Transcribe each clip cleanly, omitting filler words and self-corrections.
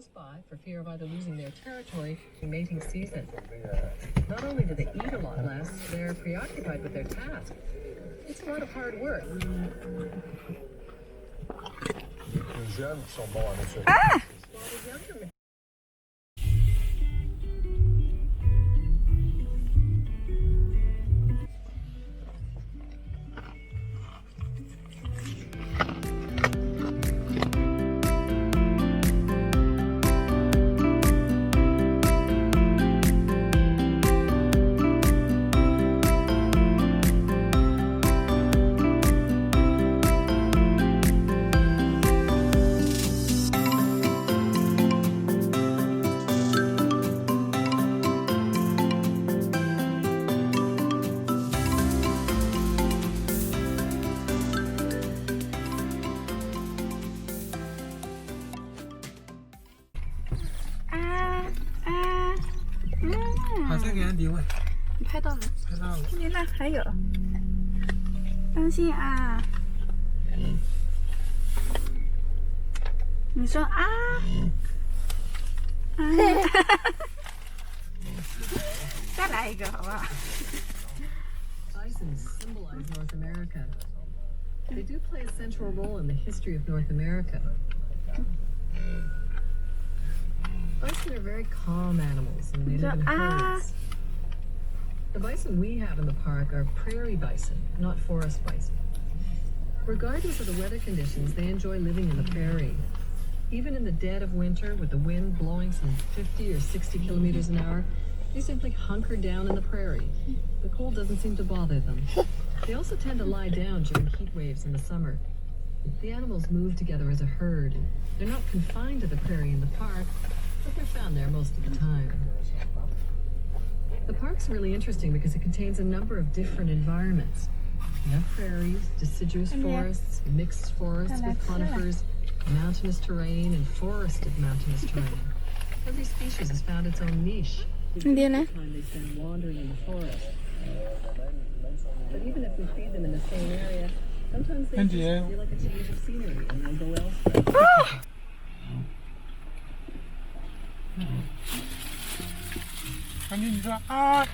close by for fear of either losing their territory in mating season. Not only do they eat a lot less, they're preoccupied with their task. It's a lot of hard work. Les jeunes sont bons en nature. While the younger再给安迪喂，你拍到了？拍到了。你那还有，当心啊！你说啊啊！再来一个好不好？ Bisons symbolize North America. They do play a central role in the history of North America. Bison are very calm animals and they live in herds. The bison we have in the park are prairie bison, not forest bison. Regardless of the weather conditions, they enjoy living in the prairie. Even in the dead of winter, with the wind blowing some 50 or 60 kilometers an hour, they simply hunker down in the prairie. The cold doesn't seem to bother them. They also tend to lie down during heat waves in the summer. The animals move together as a herd. They're not confined to the prairie in the park, but they're found there most of the time. The park's really interesting because it contains a number of different environments. You have prairies, deciduous forests, mixed forests with conifers, mountainous terrain, and forested mountainous terrain. Every species has found its own niche. The time they spend wandering in the forest. But even if we feed them in the same area, sometimes they just feel like a change of scenery and they'll go elsewhere. 安迪，你说啊。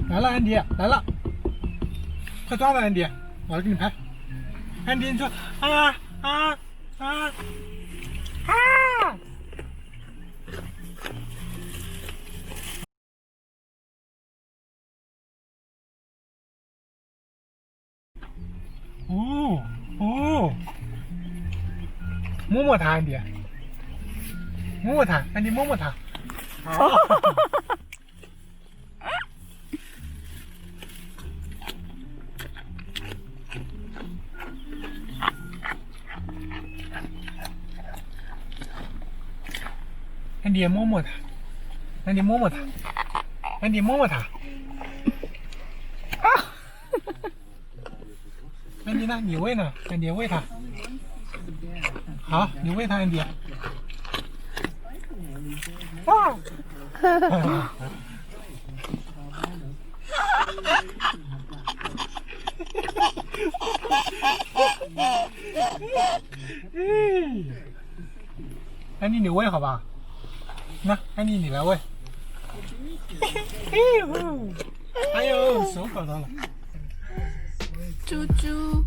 来了，安迪，来了，快抓了，安迪，我来给你拍。安迪，你说啊啊啊啊！哦哦，摸摸它，安迪，摸摸它，安迪摸摸它。好。安迪摸摸它，安迪摸摸它，安迪摸摸它。啊！安迪呢？你喂呢？安迪喂它。好，你喂它，安迪。哇！安迪，你喂好吧？那安迪，你来喂。哎呦，手搞到了。猪猪。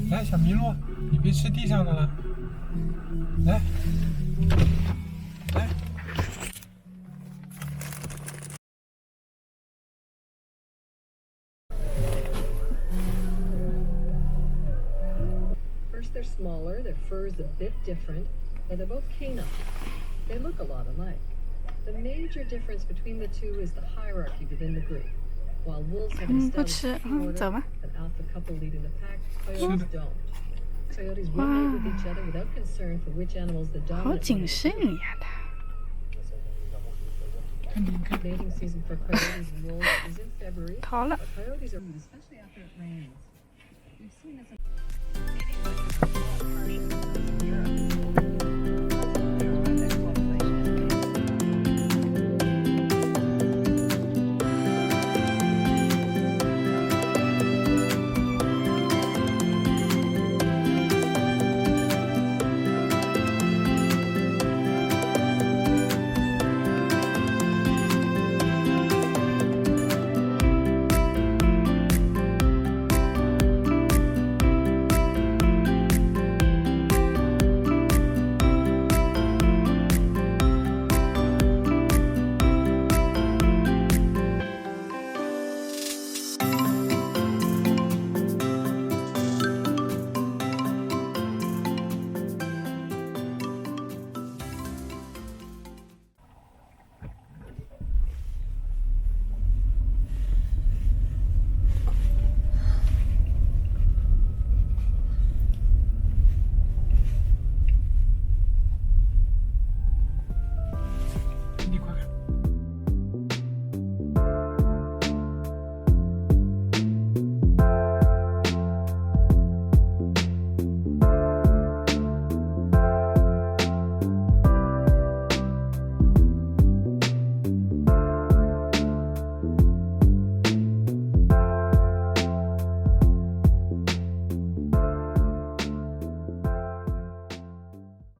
来，小麋鹿，你别吃地上的了。来，来。First, they're smaller, their fur is a bit different, but they're both canine. They look a lot alike. The major difference between the two is the hierarchy within the group. While wolves have an 不 established 吃， pecking order, 走吧。 an alpha couple leading the pack, coyotes don't. Coyotes will mate with each other without concern for which animal is the 好 dominant one 谨 in the 慎 group. 呀，他。 Mating season for coyotes and wolves is in February. 逃了。 But coyotes are, especially after it rains. We've seen this.